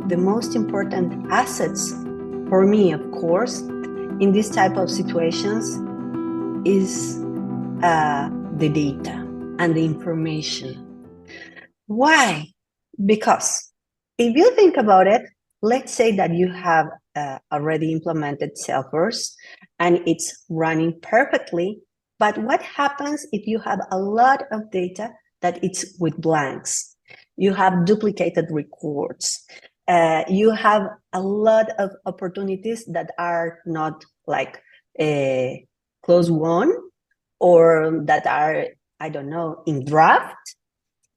the most important assets for me, of course, in this type of situations is the data and the information. Why? Because if you think about it, let's say that you have already implemented Salesforce and it's running perfectly, but what happens if you have a lot of data that it's with blanks? You have duplicated records. You have a lot of opportunities that are not like close won, or that are, I don't know, in draft.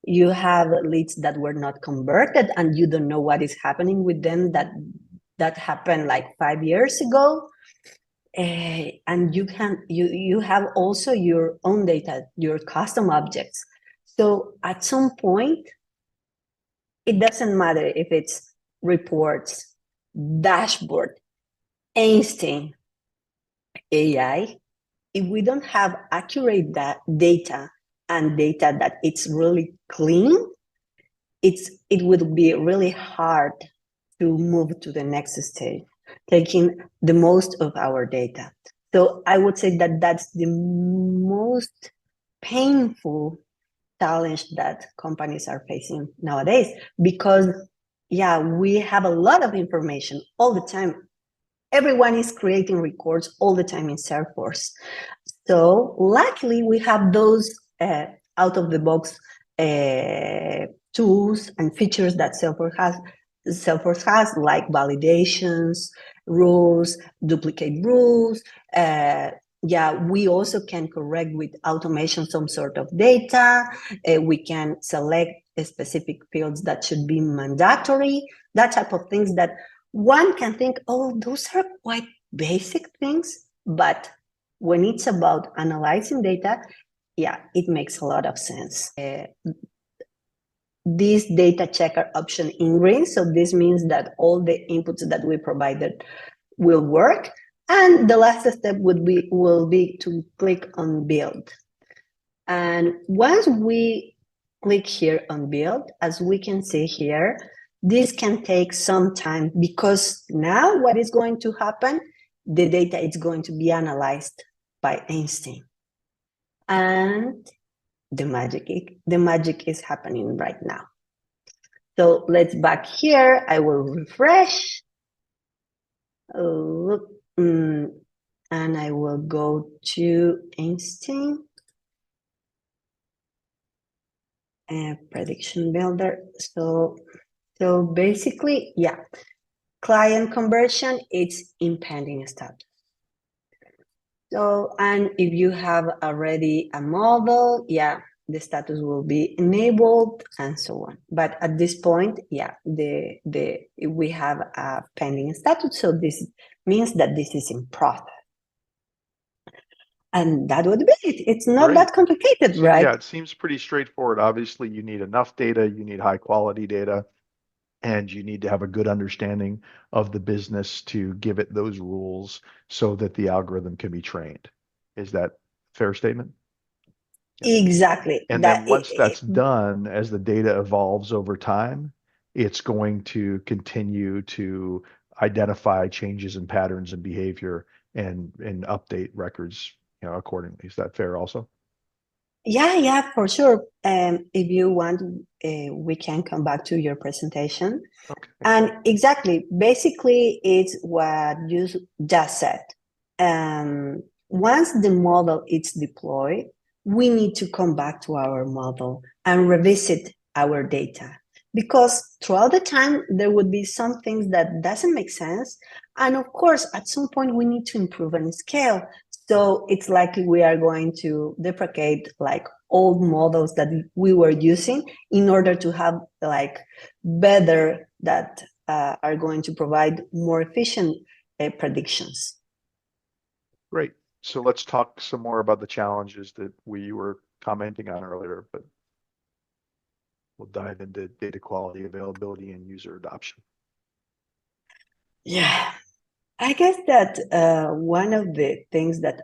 You have leads that were not converted and you don't know what is happening with them, that happened like 5 years ago. And you have also your own data, your custom objects. So at some point, it doesn't matter if it's reports, dashboard, Einstein, AI. If we don't have accurate data and data that it's really clean, it would be really hard to move to the next stage, taking the most of our data. So I would say that that's the most painful challenge that companies are facing nowadays, because we have a lot of information all the time. Everyone is creating records all the time in Salesforce. So luckily we have those out of the box tools and features that Salesforce has, like validations, rules, duplicate rules. We also can correct with automation some sort of data. We can select specific fields that should be mandatory, that type of things that one can think, oh, those are quite basic things. But when it's about analyzing data, it makes a lot of sense. This data checker option in green, so this means that all the inputs that we provided will work. And the last step will be to click on build. And once we click here on build, as we can see here, this can take some time, because now what is going to happen? The data is going to be analyzed by Einstein. And the magic is happening right now. So let's back here. I will refresh. And I will go to Einstein. Prediction builder. So basically, client conversion, it's in pending status. So, and if you have already a model, the status will be enabled and so on. But at this point, we have a pending status. So this means that this is in process. And that would be it. It's not that complicated, right? Yeah, it seems pretty straightforward. Obviously, you need enough data, you need high quality data, and you need to have a good understanding of the business to give it those rules so that the algorithm can be trained. Is that a fair statement? Exactly. And then once that's done, as the data evolves over time, it's going to continue to identify changes in patterns and behavior and update records, accordingly. Is that fair also? Yeah, for sure. If you want, we can come back to your presentation. Okay. And exactly, basically, it's what you just said. Once the model is deployed, we need to come back to our model and revisit our data, because throughout the time, there would be some things that doesn't make sense. And of course, at some point, we need to improve and scale. So it's likely we are going to deprecate like old models that we were using in order to have like better that are going to provide more efficient predictions. Great. So let's talk some more about the challenges that we were commenting on earlier, but we'll dive into data quality, availability, and user adoption. Yeah, I guess that one of the things that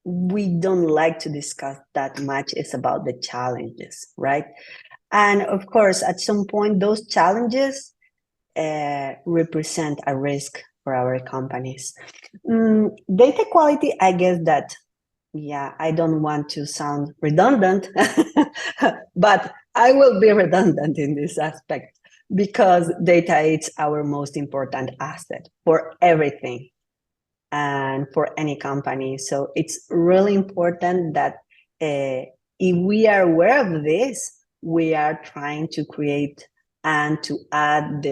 we don't like to discuss that much is about the challenges, right? And of course, at some point, those challenges represent a risk for our companies. Data quality, I guess that, yeah, I don't want to sound redundant, but I will be redundant in this aspect because data is our most important asset for everything and for any company. So it's really important that if we are aware of this, we are trying to create and to add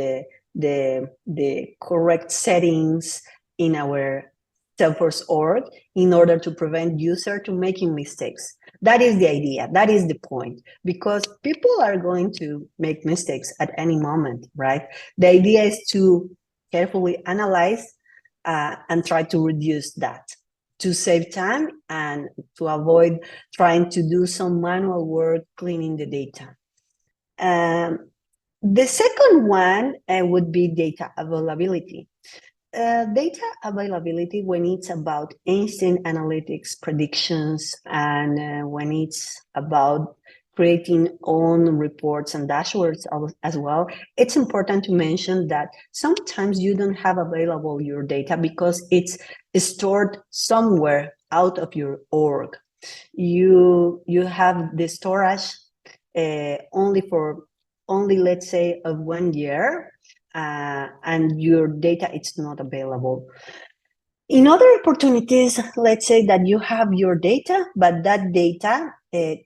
the correct settings in our Salesforce org in order to prevent user to making mistakes. That is the idea. That is the point, because people are going to make mistakes at any moment, right? The idea is to carefully analyze and try to reduce that to save time and to avoid trying to do some manual work cleaning the data. The second one would be data availability. Data availability when it's about Einstein analytics predictions and when it's about creating own reports and dashboards as well, it's important to mention that sometimes you don't have available your data because it's stored somewhere out of your org. You have the storage only let's say of 1 year, and your data it's not available. In other opportunities, let's say that you have your data, but that data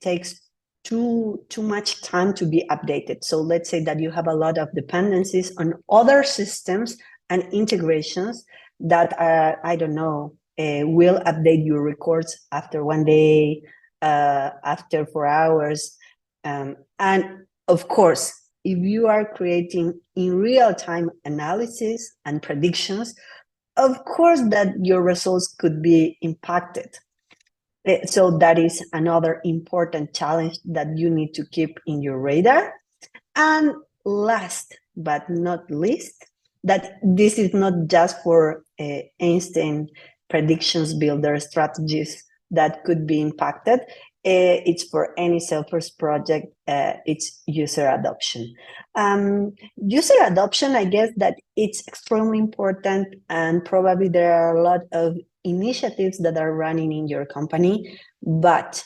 takes too much time to be updated. So let's say that you have a lot of dependencies on other systems and integrations that are, I don't know, will update your records after 1 day, after 4 hours. And of course, if you are creating in real-time analysis and predictions, of course that your results could be impacted. So that is another important challenge that you need to keep in your radar. And last but not least, that this is not just for Einstein predictions builder strategies that could be impacted. It's for any Salesforce project, it's user adoption. User adoption, I guess that it's extremely important, and probably there are a lot of initiatives that are running in your company, but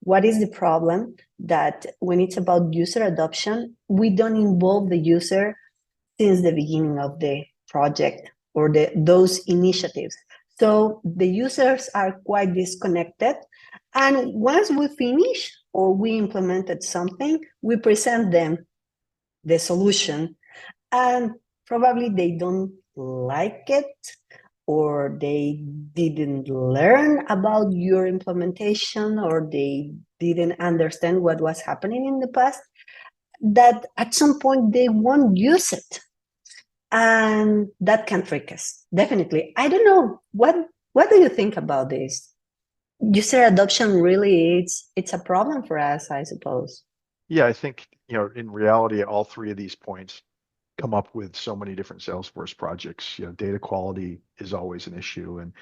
what is the problem? That when it's about user adoption, we don't involve the user since the beginning of the project or those initiatives. So the users are quite disconnected. And once we finish or we implemented something, we present them the solution, and probably they don't like it, or they didn't learn about your implementation, or they didn't understand what was happening in the past, that at some point they won't use it. And that can trick us, definitely. I don't know, what do you think about this? User adoption really, it's a problem for us, I suppose. Yeah, I think, in reality, all three of these points come up with so many different Salesforce projects. Data quality is always an issue, and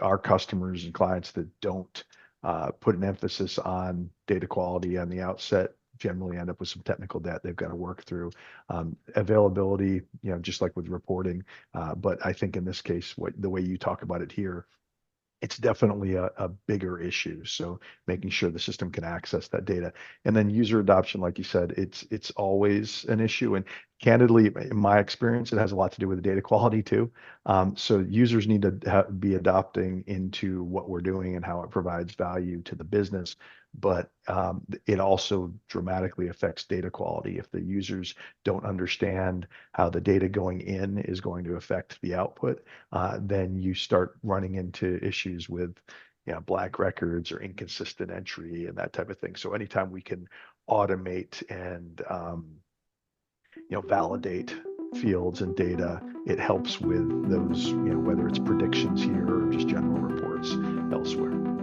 our customers and clients that don't put an emphasis on data quality on the outset generally end up with some technical debt they've got to work through. Availability, just like with reporting, but I think in this case, the way you talk about it here, it's definitely a bigger issue. So making sure the system can access that data. And then user adoption, like you said, it's always an issue. And candidly, in my experience, it has a lot to do with the data quality too. So users need to be adopting into what we're doing and how it provides value to the business. But it also dramatically affects data quality. If the users don't understand how the data going in is going to affect the output, then you start running into issues with black records or inconsistent entry and that type of thing. So anytime we can automate and validate fields and data, it helps with those, whether it's predictions here or just general reports elsewhere.